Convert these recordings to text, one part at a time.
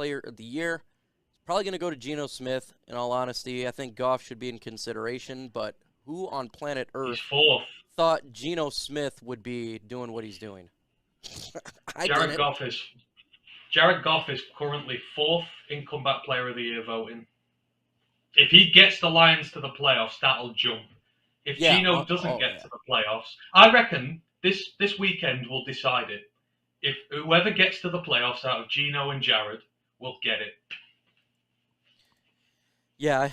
Player of the Year. It's probably going to go to Geno Smith, in all honesty. I think Goff should be in consideration, but who on planet He's Earth fourth. thought Geno Smith would be doing what he's doing? I Jared didn't. Goff is Jared Goff is currently fourth in Comeback Player of the Year voting. If he gets the Lions to the playoffs, that'll jump. If Yeah. Geno doesn't Oh, get yeah. to the playoffs, I reckon this weekend will decide it. If whoever gets to the playoffs out of Geno and Jared will get it. Yeah,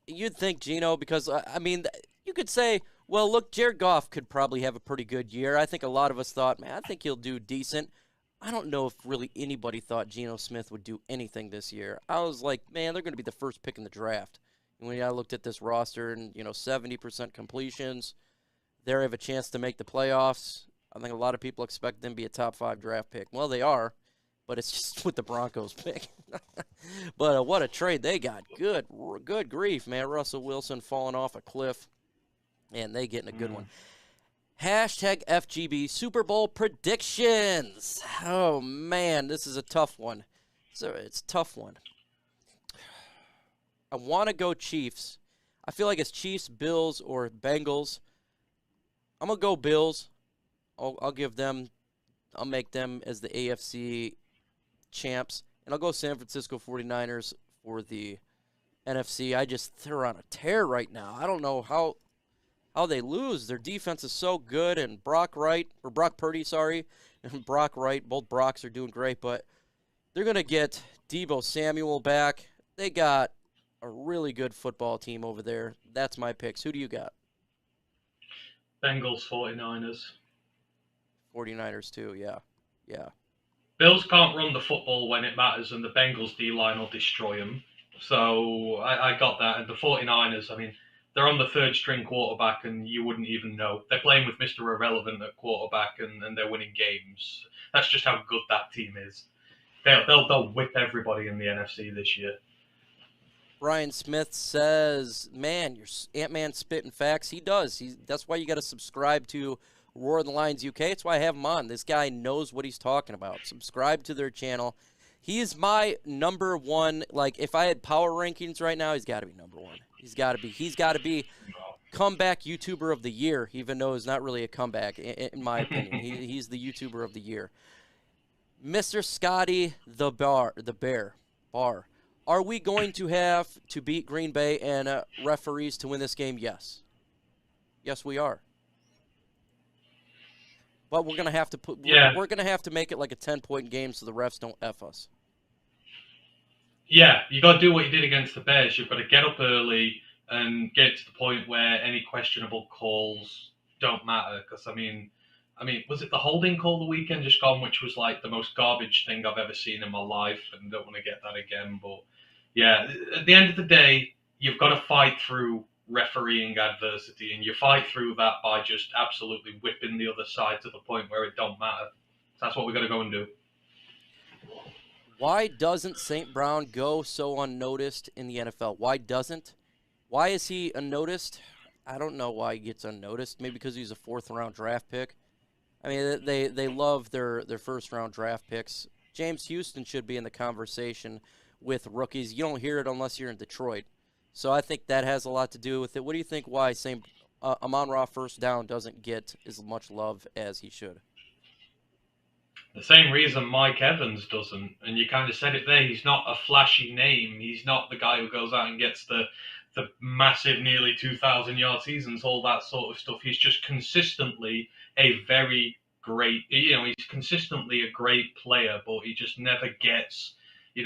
you'd think Geno, because, I mean, you could say, well, look, Jared Goff could probably have a pretty good year. I think a lot of us thought, man, I think he'll do decent. I don't know if really anybody thought Geno Smith would do anything this year. I was like, man, they're going to be the first pick in the draft. And when I looked at this roster and, 70% completions, they have a chance to make the playoffs. I think a lot of people expect them to be a top 5 draft pick. Well, they are, but it's just with the Broncos pick. But what a trade they got. Good grief, man. Russell Wilson falling off a cliff, and they getting a good one. Hashtag FGB Super Bowl predictions. Oh, man, this is a tough one. So it's a tough one. I want to go Chiefs. I feel like it's Chiefs, Bills, or Bengals. I'm going to go Bills. I'll make them as the AFC champs. And I'll go San Francisco 49ers for the NFC. They're on a tear right now. I don't know how they lose. Their defense is so good, and Brock Purdy, and Brock Wright, both Brocks are doing great, but they're going to get Deebo Samuel back. They got a really good football team over there. That's my picks. Who do you got? Bengals, 49ers. 49ers too, yeah. Yeah. Bills can't run the football when it matters, and the Bengals D-line will destroy them. So I got that. And the 49ers, I mean, they're on the third string quarterback, and you wouldn't even know. They're playing with Mr. Irrelevant at quarterback, and they're winning games. That's just how good that team is. They'll whip everybody in the NFC this year. Brian Smith says, man, your Ant-Man spitting facts. He does. That's why you got to subscribe to Roar the Lions UK. It's why I have him on. This guy knows what he's talking about. Subscribe to their channel. He is my number one. Like, if I had power rankings right now, he's got to be number one. He's got to be comeback YouTuber of the year, even though it's not really a comeback, in my opinion. He's the YouTuber of the year. Mr. Scotty the Bear. Are we going to have to beat Green Bay and referees to win this game? Yes. Yes, we are. But we're gonna have to we're gonna have to make it like a 10-point game so the refs don't F us. Yeah, you got to do what you did against the Bears. You've got to get up early and get to the point where any questionable calls don't matter. Because I mean, was it the holding call the weekend just gone, which was like the most garbage thing I've ever seen in my life, and don't want to get that again. But yeah, at the end of the day, you've got to fight through refereeing adversity, and you fight through that by just absolutely whipping the other side to the point where it don't matter. So that's what we got to go and do. Why doesn't St. Brown go so unnoticed in the NFL? Why is he unnoticed? I don't know why he gets unnoticed. Maybe because he's a 4th-round draft pick. I mean, they love their first-round draft picks. James Houston should be in the conversation with rookies. You don't hear it unless you're in Detroit. So I think that has a lot to do with it. What do you think why Amon-Ra first down doesn't get as much love as he should? The same reason Mike Evans doesn't. And you kind of said it there. He's not a flashy name. He's not the guy who goes out and gets the massive nearly 2,000-yard seasons, all that sort of stuff. He's just consistently a very great, he's consistently a great player, but he just never gets, I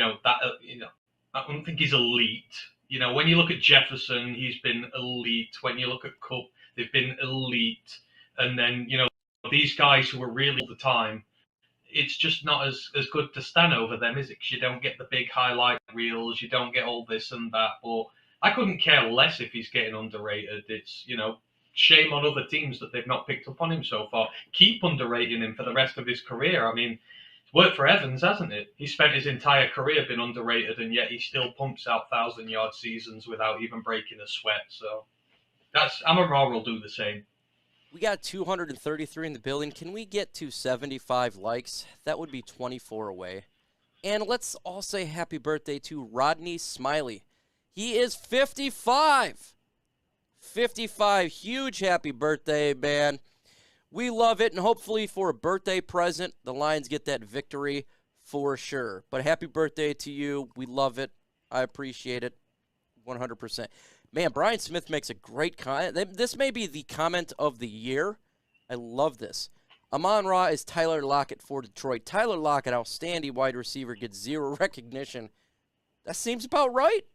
don't think he's elite. When you look at Jefferson, he's been elite. When you look at Cup, they've been elite. And then, these guys who are really all the time, it's just not as good to stand over them, is it? Because you don't get the big highlight reels, you don't get all this and that. But I couldn't care less if he's getting underrated. It's, shame on other teams that they've not picked up on him so far. Keep underrating him for the rest of his career. I mean, it's worked for Evans, hasn't it? He spent his entire career being underrated, and yet he still pumps out 1,000-yard seasons without even breaking a sweat. So Amon-Ra will do the same. We got 233 in the building. Can we get to 75 likes? That would be 24 away. And let's all say happy birthday to Rodney Smiley. He is 55. 55. Huge happy birthday, man. We love it, and hopefully for a birthday present, the Lions get that victory for sure. But happy birthday to you. We love it. I appreciate it 100%. Man, Brian Smith makes a great comment. This may be the comment of the year. I love this. Amon-Ra is Tyler Lockett for Detroit. Tyler Lockett, outstanding wide receiver, gets zero recognition. That seems about right.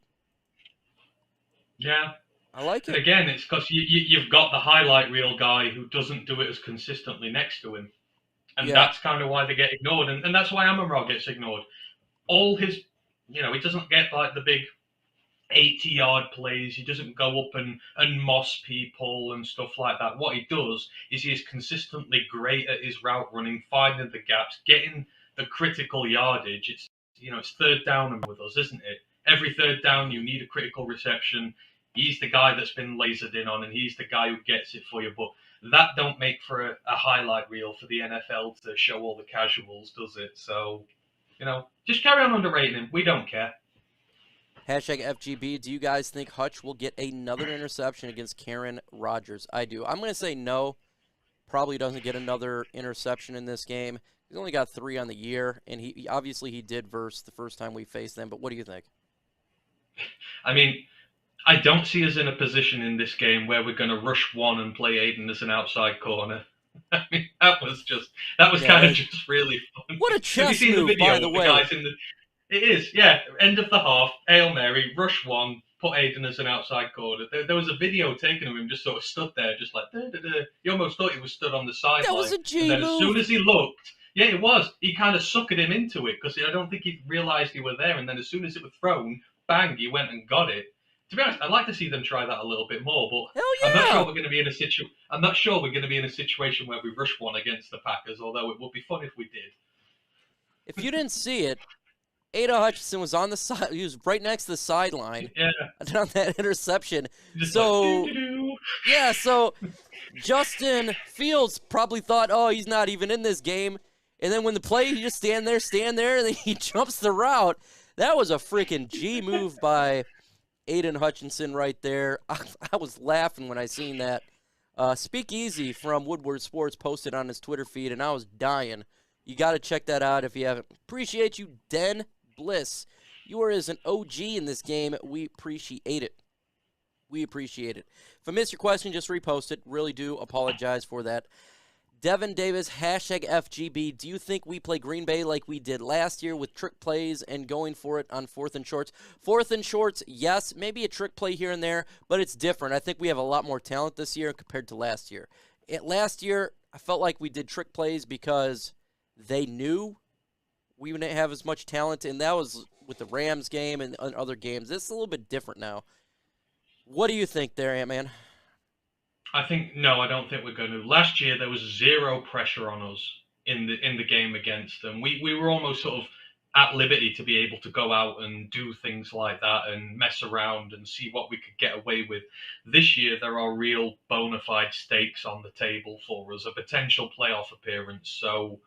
Yeah. I like it. Again, it's because you've got the highlight reel guy who doesn't do it as consistently next to him. And that's kind of why they get ignored. And that's why Amon-Ra gets ignored. All his, he doesn't get like the big 80-yard plays. He doesn't go up and moss people and stuff like that. What he does is he is consistently great at his route running, finding the gaps, getting the critical yardage. It's third down with us, isn't it? Every third down, you need a critical reception. He's the guy that's been lasered in on, and he's the guy who gets it for you. But that don't make for a highlight reel for the NFL to show all the casuals, does it? So, just carry on underrating him. We don't care. Hashtag FGB, do you guys think Hutch will get another interception against Aaron Rodgers? I do. I'm going to say no. Probably doesn't get another interception in this game. He's only got 3 on the year, and he obviously he did versus the first time we faced them. But what do you think? I mean, I don't see us in a position in this game where we're going to rush one and play Aiden as an outside corner. I mean, that was kind of just really fun. What a chess move, the video by the way. It is, yeah. End of the half, Hail Mary, rush one, put Aiden as an outside corner. There was a video taken of him just sort of stood there, just like, da-da-da. You almost thought he was stood on the sideline. That was a G move. As soon as he looked, yeah, it was. He kind of suckered him into it because I don't think he realised he were there. And then as soon as it was thrown, bang, he went and got it. To be honest, I'd like to see them try that a little bit more, but hell yeah. I'm not sure we're going to be in a situation where we rush one against the Packers. Although it would be fun if we did. If you didn't see it, Aiden Hutchinson was on the side. He was right next to the sideline. Yeah. On that interception. Just so like, yeah. So Justin Fields probably thought, oh, he's not even in this game. And then when the play, he just stand there, and then he jumps the route. That was a freaking G move by Aiden Hutchinson right there. I was laughing when I seen that. Speakeasy from Woodward Sports posted on his Twitter feed, and I was dying. You got to check that out if you haven't. Appreciate you, Den Bliss. You are as an OG in this game. We appreciate it. We appreciate it. If I missed your question, just repost it. Really do apologize for that. Devin Davis, hashtag FGB. Do you think we play Green Bay like we did last year with trick plays and going for it on 4th and shorts? 4th and shorts, yes. Maybe a trick play here and there, but it's different. I think we have a lot more talent this year compared to last year. Last year, I felt like we did trick plays because they knew we wouldn't have as much talent, and that was with the Rams game and other games. It's a little bit different now. What do you think there, Ant-Man? I don't think we're going to. Last year, there was zero pressure on us in the game against them. We were almost sort of at liberty to be able to go out and do things like that and mess around and see what we could get away with. This year, there are real bona fide stakes on the table for us, a potential playoff appearance. So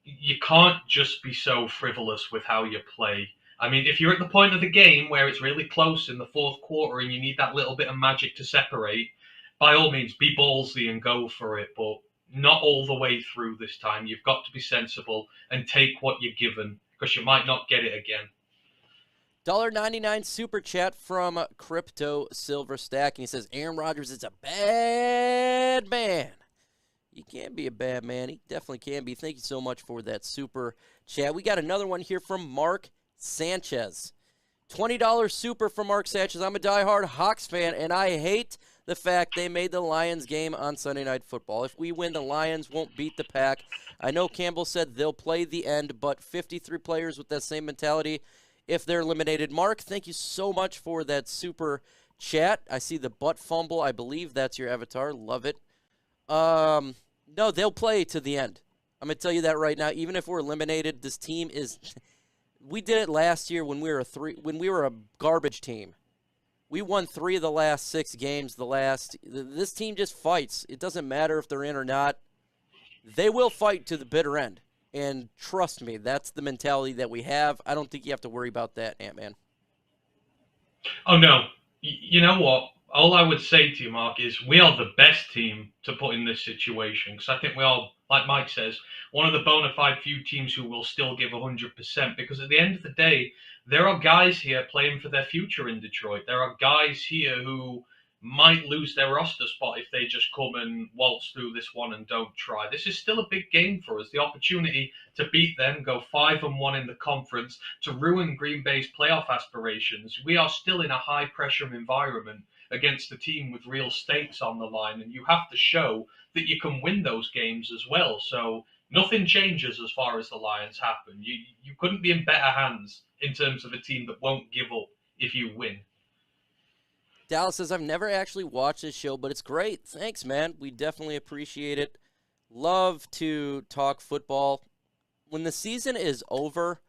you can't just be so frivolous with how you play. I mean, if you're at the point of the game where it's really close in the 4th quarter and you need that little bit of magic to separate, by all means, be ballsy and go for it, but not all the way through this time. You've got to be sensible and take what you're given because you might not get it again. $1.99 super chat from Crypto Silver Stack, and he says, Aaron Rodgers is a bad man. He can be a bad man. He definitely can be. Thank you so much for that super chat. We got another one here from Mark Sanchez. $20 super from Mark Sanchez. I'm a diehard Hawks fan, and I hate the fact they made the Lions game on Sunday Night Football. If we win, the Lions won't beat the Pack. I know Campbell said they'll play the end, but 53 players with that same mentality if they're eliminated. Mark, thank you so much for that super chat. I see the butt fumble. I believe that's your avatar. Love it. No, they'll play to the end. I'm going to tell you that right now. Even if we're eliminated, this team is we did it last year when we were a garbage team. We won 3 of the last 6 games. This team just fights. It doesn't matter if they're in or not. They will fight to the bitter end. And trust me, that's the mentality that we have. I don't think you have to worry about that, Ant-Man. Oh no, you know what? All I would say to you, Mark, is we are the best team to put in this situation because I think we are, like Mike says, one of the bona fide few teams who will still give 100%. Because at the end of the day, there are guys here playing for their future in Detroit. There are guys here who might lose their roster spot if they just come and waltz through this one and don't try. This is still a big game for us. The opportunity to beat them, go 5-1 in the conference, to ruin Green Bay's playoff aspirations. We are still in a high pressure environment against a team with real stakes on the line, and you have to show that you can win those games as well. So nothing changes as far as the Lions happen. You couldn't be in better hands in terms of a team that won't give up if you win. Dallas says, I've never actually watched this show, but it's great. Thanks, man. We definitely appreciate it. Love to talk football. When the season is over,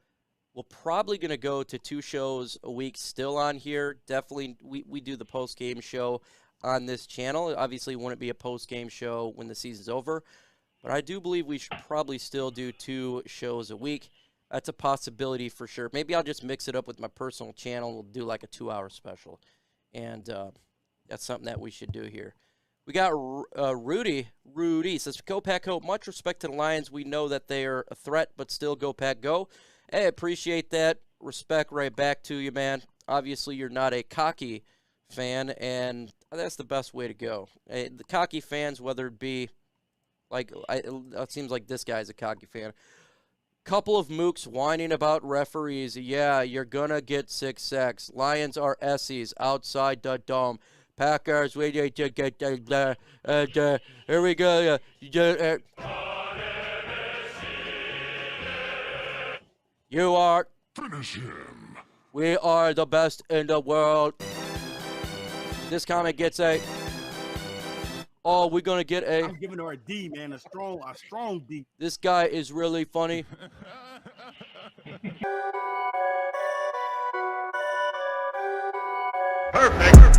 we're probably going to go to 2 shows a week still on here. Definitely, we do the post-game show on this channel. Obviously, it wouldn't be a post-game show when the season's over. But I do believe we should probably still do 2 shows a week. That's a possibility for sure. Maybe I'll just mix it up with my personal channel. We'll do like a 2-hour special. And that's something that we should do here. We got Rudy. Rudy says, Go Pack Go. Much respect to the Lions. We know that they are a threat, but still Go Pack Go. Hey, appreciate that. Respect right back to you, man. Obviously, you're not a cocky fan, and that's the best way to go. Hey, the cocky fans, whether it be like, it seems like this guy's a cocky fan. Couple of mooks whining about referees. Yeah, you're going to get 6 sacks. Lions are Essies outside the dome. Packers, we need to get here we go. You are. Finish him. We are the best in the world. This comment gets a. Oh, we're going to get a. I'm giving her a D, man. A strong D. This guy is really funny. Perfect.